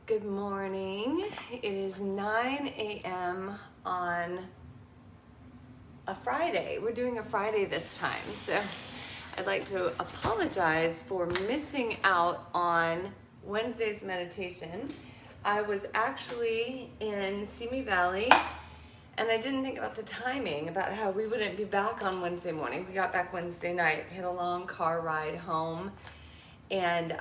Good morning. It is 9 a.m. on a Friday. We're doing a Friday this time. So I'd like to apologize for missing out on Wednesday's meditation. I was actually in Simi Valley and I didn't think about the timing, about how we wouldn't be back on Wednesday morning. We got back Wednesday night, had a long car ride home, and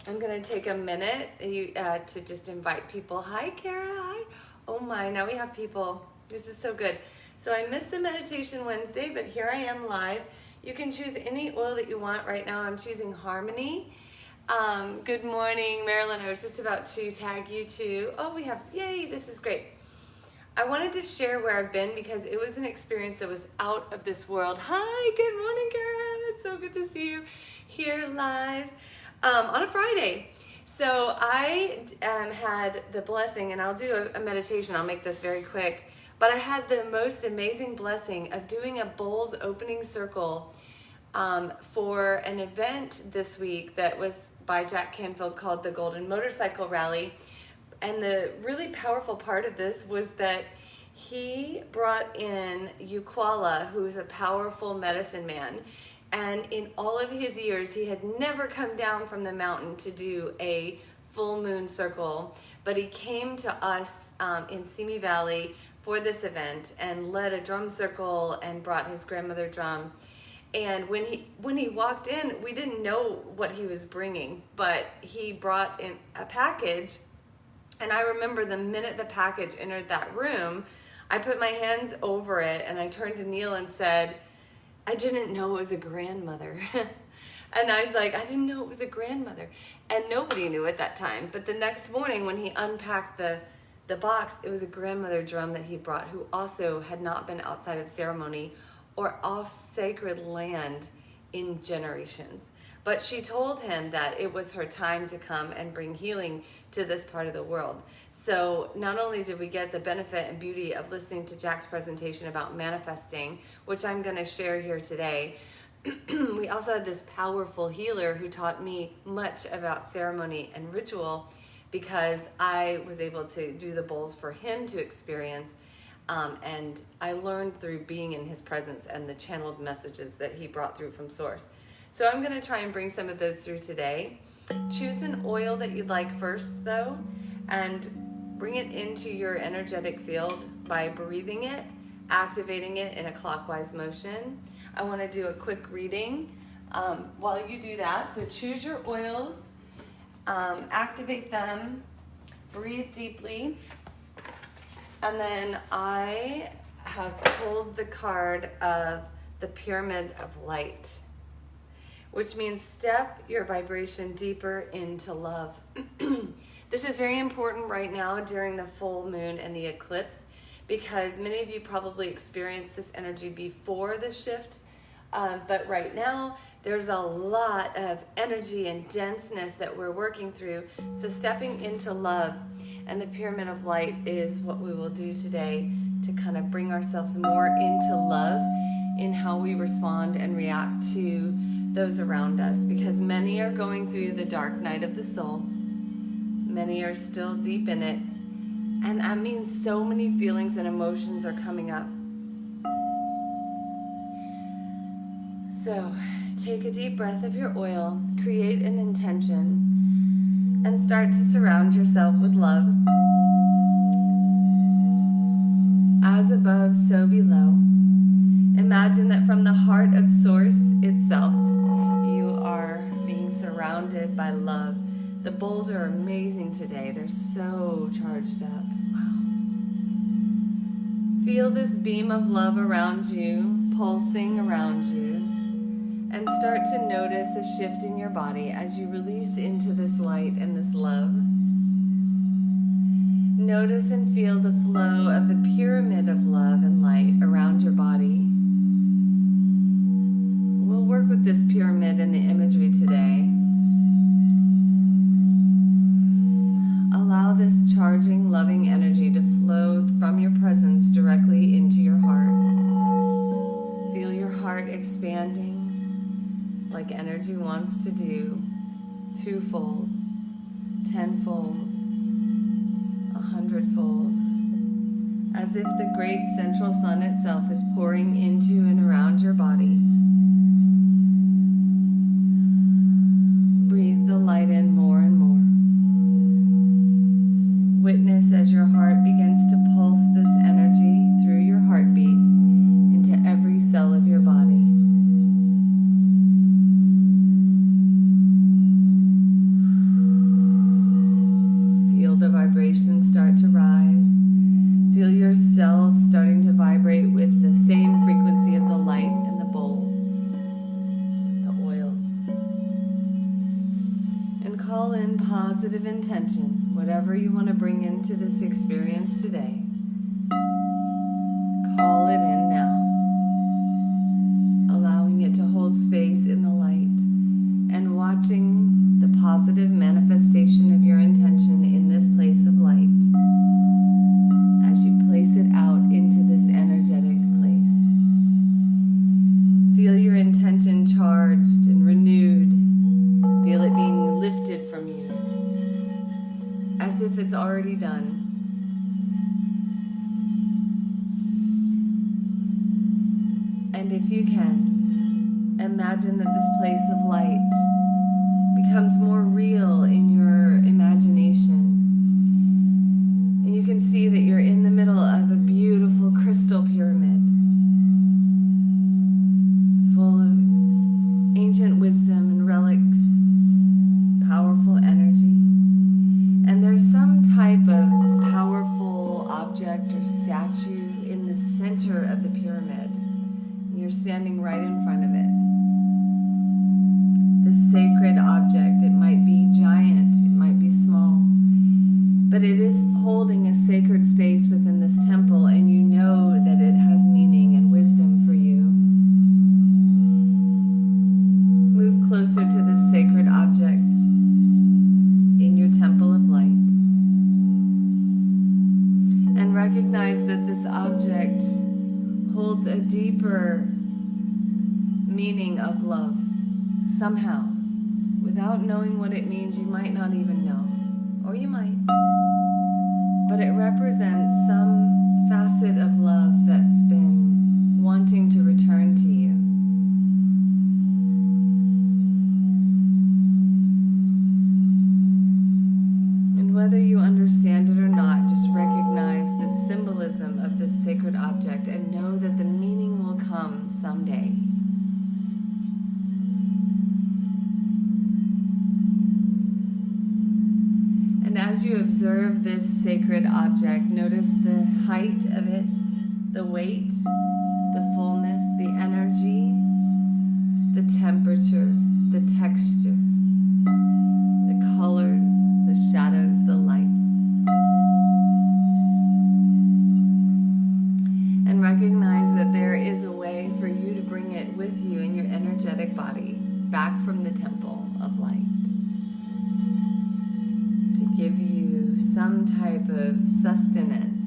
I'm going to take a minute to just invite people. Hi, Kara. Hi. Oh my, now we have people. This is so good. So I missed the meditation Wednesday, but here I am live. You can choose any oil that you want. Right now I'm choosing Harmony. Good morning, Marilyn. I was just about to tag you too. Oh, we have, yay, this is great. I wanted to share where I've been because it was an experience that was out of this world. Hi, good morning, Kara. It's so good to see you here live on a Friday. So I had the blessing, and I'll do a meditation. I'll make this very quick. But I had the most amazing blessing of doing a bowls opening circle for an event this week that was by Jack Canfield called the Golden Motorcycle Rally. And the really powerful part of this was that he brought in Eukwala, who's a powerful medicine man. And in all of his years, he had never come down from the mountain to do a full moon circle. But he came to us in Simi Valley for this event and led a drum circle and brought his grandmother drum. And when he walked in, we didn't know what he was bringing, but he brought in a package. And I remember the minute the package entered that room, I put my hands over it and I turned to Neil and said, I didn't know it was a grandmother. And I was like, I didn't know it was a grandmother. And nobody knew at that time. But the next morning when he unpacked the box, it was a grandmother drum that he brought, who also had not been outside of ceremony or off sacred land in generations. But she told him that it was her time to come and bring healing to this part of the world. So not only did we get the benefit and beauty of listening to Jack's presentation about manifesting, which I'm going to share here today, we also had this powerful healer who taught me much about ceremony and ritual, because I was able to do the bowls for him to experience. And I learned through being in his presence and the channeled messages that he brought through from Source. So I'm going to try and bring some of those through today. Choose an oil that you'd like first, though, and bring it into your energetic field by breathing it, activating it in a clockwise motion. I want to do a quick reading while you do that. So choose your oils, activate them, breathe deeply, and then I have pulled the card of the Pyramid of Light, which means step your vibration deeper into love. This is very important right now during the full moon and the eclipse, because many of you probably experienced this energy before the shift, but right now there's a lot of energy and denseness that we're working through. So stepping into love, and the Pyramid of Light is what we will do today to kind of bring ourselves more into love in how we respond and react to those around us, because many are going through the dark night of the soul. Many are still deep in it, and that means so many feelings and emotions are coming up. So take a deep breath of your oil, create an intention, and start to surround yourself with love. As above, so below. Imagine that from the heart of Source itself, you are being surrounded by love. The bowls are amazing today. They're so charged up. Wow. Feel this beam of love around you, pulsing around you, and start to notice a shift in your body as you release into this light and this love. Notice and feel the flow of the pyramid of love and light around your body. We'll work with this pyramid in the imagery today. Allow this charging, loving energy to flow from your presence directly into your heart. Feel your heart expanding like energy wants to do, twofold, tenfold, 100-fold, as if the great central sun itself is pouring into and around your body. Breathe the light in more and more. Witness as your heart begins to pulse this energy through your heartbeat into every cell of your body. Feel the vibrations start to rise. Feel your cells starting to vibrate with the same frequency of the light and the bowls, the oils. And call in positive intention, whatever you want to bring into this experience today. Call it in now, allowing it to hold space in the light and watching the positive manifestation of your intention in this place of light as you place it out into this energetic place. Feel your intention charged and renewed. Feel it being lifted from you as if it's already done. And if you can, imagine that this place of light becomes more real in your imagination. And you can see that you're in the middle of a beautiful crystal pyramid full of ancient wisdom and relics, powerful energy. And there's some type of powerful object or statue in the center of the pyramid. And you're standing right in front of it. This sacred object, it might be giant, it might be small, but it is holding a sacred space within this temple, and you know that it has meaning and wisdom for you. Move closer to this sacred object in your temple of light and recognize that this object holds a deeper meaning of love. Somehow, without knowing what it means, you might not even know, or you might, but it represents some facet of love that's been wanting to return to you. And whether you understand it or not, just recognize the symbolism of this sacred object and know that the meaning will come someday. And as you observe this sacred object, notice the height of it, the weight, the fullness, the energy, the temperature, the texture, the colors, the shadows, the light. And recognize that there is a way for you to bring it with you in your energetic body back from the temple of light, to give you some type of sustenance,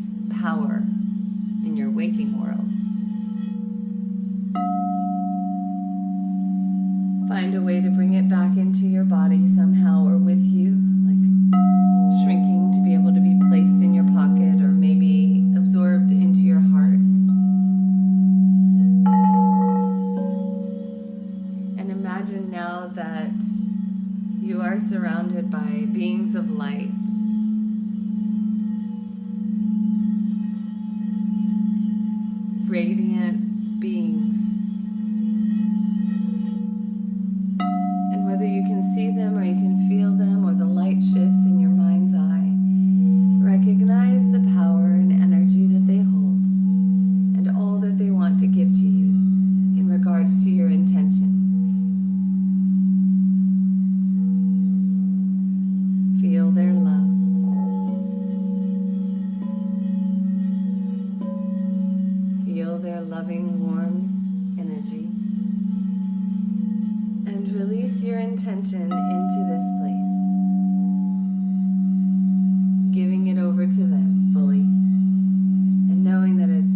power in your waking world. Find a way to bring it back into your body somehow or with you, like shrinking to be able to be placed in your pocket or maybe absorbed into your heart. And imagine now that you are surrounded by beings of light. Radiant beings. And whether you can see them or you can feel them or the light shifts in your mind's eye, recognize the power and energy that they hold and all that they want to give to you in regards to your intention. Feel their love. Feel their loving, warm energy. And release your intention into this place, giving it over to them fully, and knowing that it's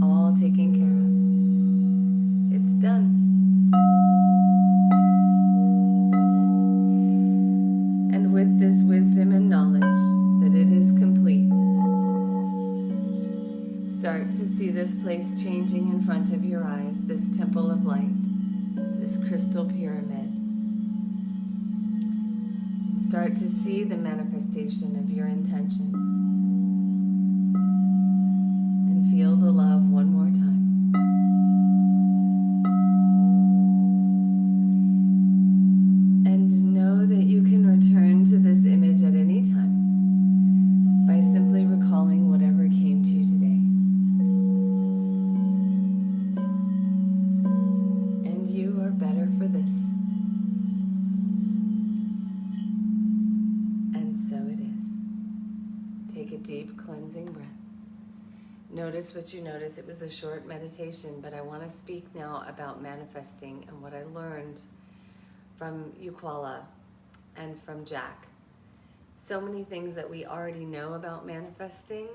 all taken care of. It's done. And with this wisdom and knowledge, to see this place changing in front of your eyes, this temple of light, this crystal pyramid. Start to see the manifestation of your intention. And feel the love one more time. And know that you can return to this image at any time by simply recalling whatever came to you today. And you are better for this. And so it is. Take a deep cleansing breath. Notice what you notice. It was a short meditation, but I want to speak now about manifesting and what I learned from Euquala and from Jack. So many things that we already know about manifesting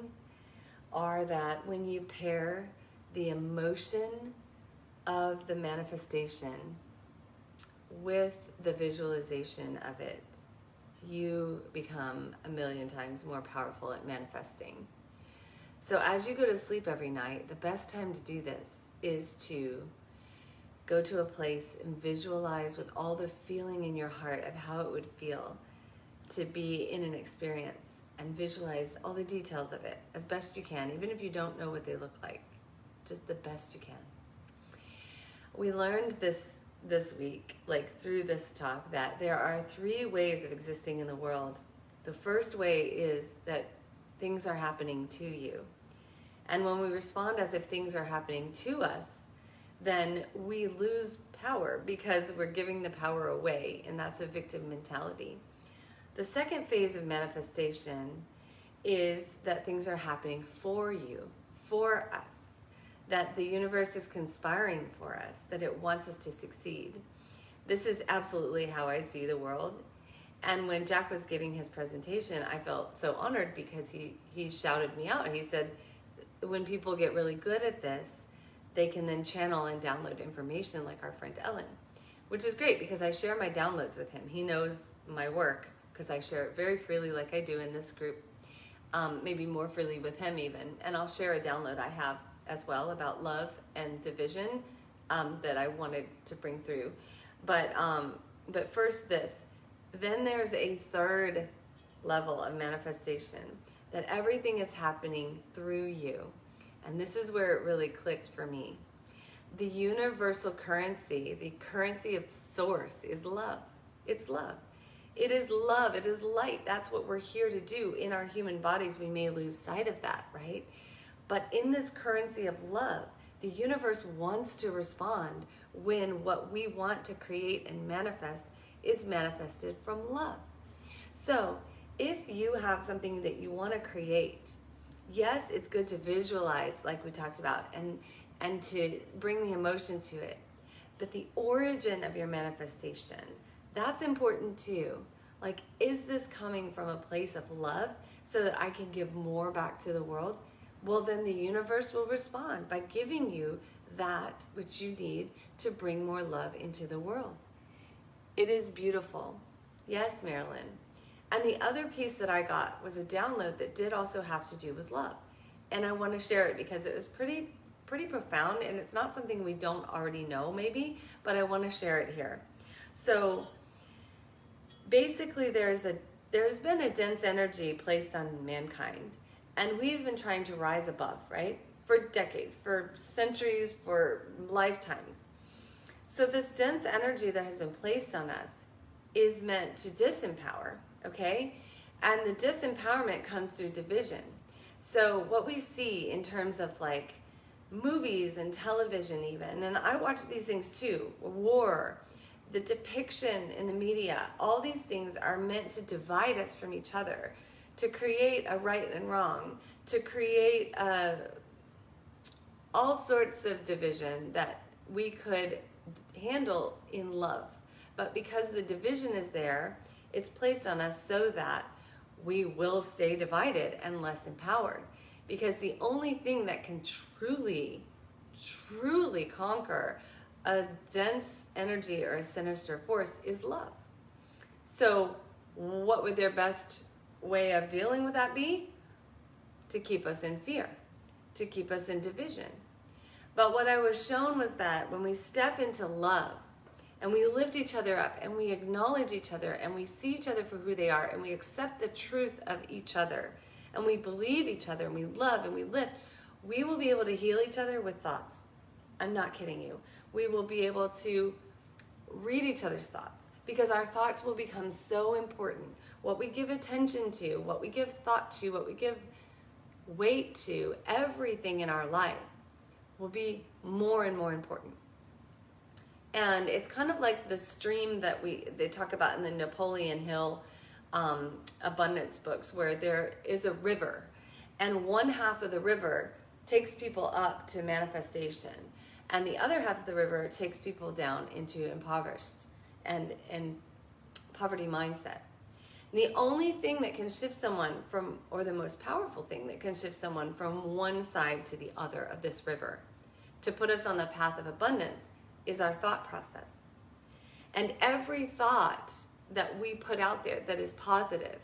are that when you pair the emotion of the manifestation with the visualization of it, you become a million times more powerful at manifesting. So as you go to sleep every night, the best time to do this is to go to a place and visualize with all the feeling in your heart of how it would feel to be in an experience, and visualize all the details of it as best you can, even if you don't know what they look like, just the best you can. We learned this week, like through this talk, that there are 3 ways of existing in the world. The first way is that things are happening to you. And when we respond as if things are happening to us, then we lose power because we're giving the power away, and that's a victim mentality. The second phase of manifestation is that things are happening for you, for us, that the universe is conspiring for us, that it wants us to succeed. This is absolutely how I see the world. And when Jack was giving his presentation, I felt so honored because he shouted me out. He said, when people get really good at this, they can then channel and download information like our friend Ellen, which is great because I share my downloads with him. He knows my work because I share it very freely like I do in this group, maybe more freely with him even. And I'll share a download I have as well about love and division that I wanted to bring through. But first this. Then there's a third level of manifestation, that everything is happening through you. And this is where it really clicked for me. The universal currency, the currency of source, is love. It's love. It is love. It is light. That's what we're here to do. In our human bodies, we may lose sight of that, right? But in this currency of love, the universe wants to respond when what we want to create and manifest is manifested from love. So if you have something that you want to create, yes, it's good to visualize like we talked about and to bring the emotion to it. But the origin of your manifestation, that's important too. Like, is this coming from a place of love so that I can give more back to the world? Well, then the universe will respond by giving you that which you need to bring more love into the world. It is beautiful. Yes, Marilyn. And the other piece that I got was a download that did also have to do with love. And I want to share it because it was pretty profound, and it's not something we don't already know maybe, but I want to share it here. So basically there's been a dense energy placed on mankind, and we've been trying to rise above, right? For decades, for centuries, for lifetimes. So this dense energy that has been placed on us is meant to disempower, okay? And the disempowerment comes through division. So what we see in terms of like movies and television even, and I watch these things too, war, the depiction in the media, all these things are meant to divide us from each other, to create a right and wrong, to create all sorts of division that we could handle in love. But because the division is there, it's placed on us so that we will stay divided and less empowered. Because the only thing that can truly conquer a dense energy or a sinister force is love. So what would their best way of dealing with that be? To keep us in fear, to keep us in division. But what I was shown was that when we step into love and we lift each other up and we acknowledge each other and we see each other for who they are and we accept the truth of each other and we believe each other and we love and we lift, we will be able to heal each other with thoughts. I'm not kidding you. We will be able to read each other's thoughts because our thoughts will become so important. What we give attention to, what we give thought to, what we give weight to, everything in our life will be more and more important. And it's kind of like the stream that they talk about in the Napoleon Hill abundance books, where there is a river and one half of the river takes people up to manifestation and the other half of the river takes people down into impoverished and poverty mindset. And the only thing that can shift someone from, or the most powerful thing that can shift someone from one side to the other of this river to put us on the path of abundance is our thought process. And every thought that we put out there that is positive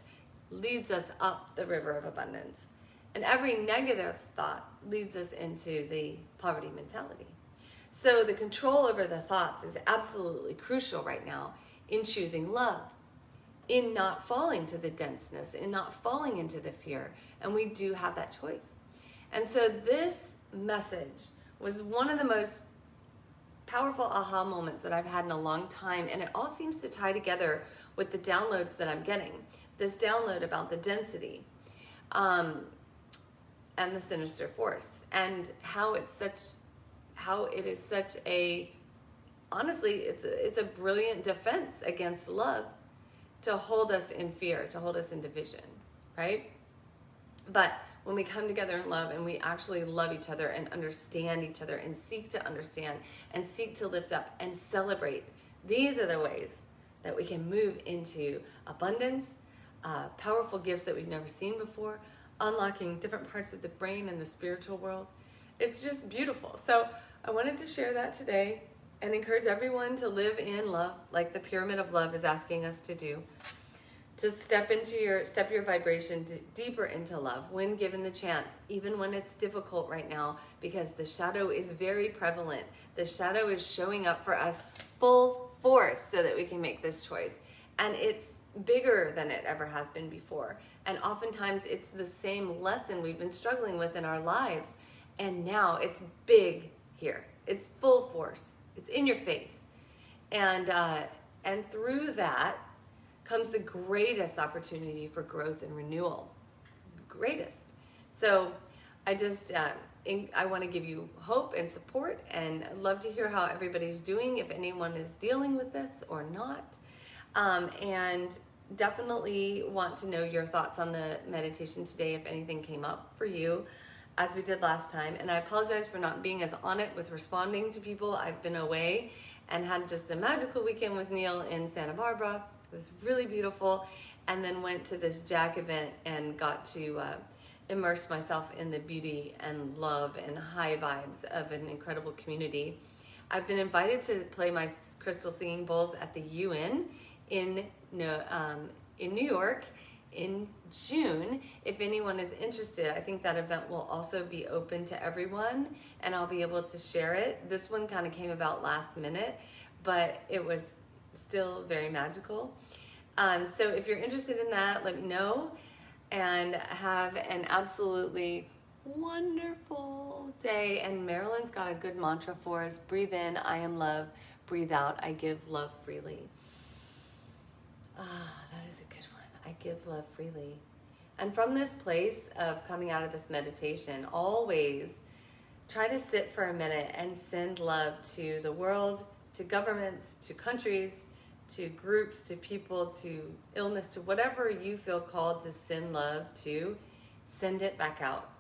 leads us up the river of abundance. And every negative thought leads us into the poverty mentality. So the control over the thoughts is absolutely crucial right now in choosing love, in not falling to the denseness, in not falling into the fear. And we do have that choice. And so this message was one of the most powerful aha moments that I've had in a long time. And it all seems to tie together with the downloads that I'm getting. This download about the density and the sinister force, and how it is such a, honestly, it's a brilliant defense against love to hold us in fear, to hold us in division, right? But when we come together in love and we actually love each other and understand each other and seek to understand and seek to lift up and celebrate, these are the ways that we can move into abundance, powerful gifts that we've never seen before, unlocking different parts of the brain and the spiritual world. It's just beautiful. So I wanted to share that today and encourage everyone to live in love, like the Pyramid of Love is asking us to do. To step your vibration deeper into love when given the chance, even when it's difficult right now, because the shadow is very prevalent. The shadow is showing up for us full force so that we can make this choice. And it's bigger than it ever has been before. And oftentimes it's the same lesson we've been struggling with in our lives. And now it's big here. It's full force. It's in your face. And through that comes the greatest opportunity for growth and renewal. Greatest. So I just, I want to give you hope and support, and I'd love to hear how everybody's doing, if anyone is dealing with this or not. And definitely want to know your thoughts on the meditation today, if anything came up for you, as we did last time. And I apologize for not being as on it with responding to people. I've been away and had just a magical weekend with Neil in Santa Barbara. It was really beautiful. And then went to this Jack event and got to immerse myself in the beauty and love and high vibes of an incredible community. I've been invited to play my crystal singing bowls at the UN in New York in June. If anyone is interested, I think that event will also be open to everyone, and I'll be able to share it. This one kind of came about last minute, but it was still very magical. So if you're interested in that, let me know, and have an absolutely wonderful day. And Marilyn's got a good mantra for us. Breathe in, I am love. Breathe out, I give love freely. That is a good one. I give love freely. And from this place of coming out of this meditation, always try to sit for a minute and send love to the world, to governments, to countries, to groups, to people, to illness, to whatever you feel called to send love to. Send it back out.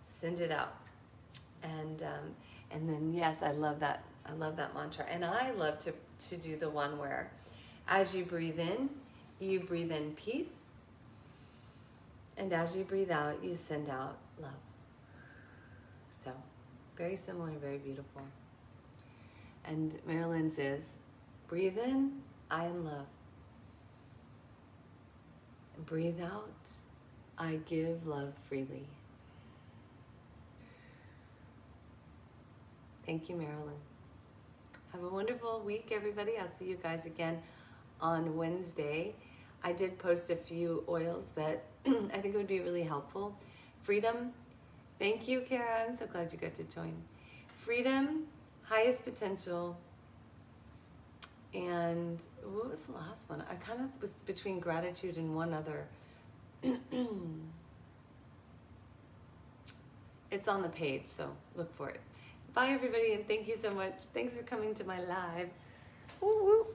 Send it out. And then, yes, I love that. I love that mantra. And I love to do the one where as you breathe in peace. And as you breathe out, you send out love. So, very similar, very beautiful. And Marilyn's is, breathe in, I am love. Breathe out, I give love freely. Thank you, Marilyn. Have a wonderful week, everybody. I'll see you guys again on Wednesday. I did post a few oils that I think would be really helpful. Freedom. Thank you, Kara. I'm so glad you got to join. Freedom, highest potential, and what was the last one? I kind of was between gratitude and one other. It's on the page, so look for it. Bye, everybody, and thank you so much. Thanks for coming to my live. Woo woo.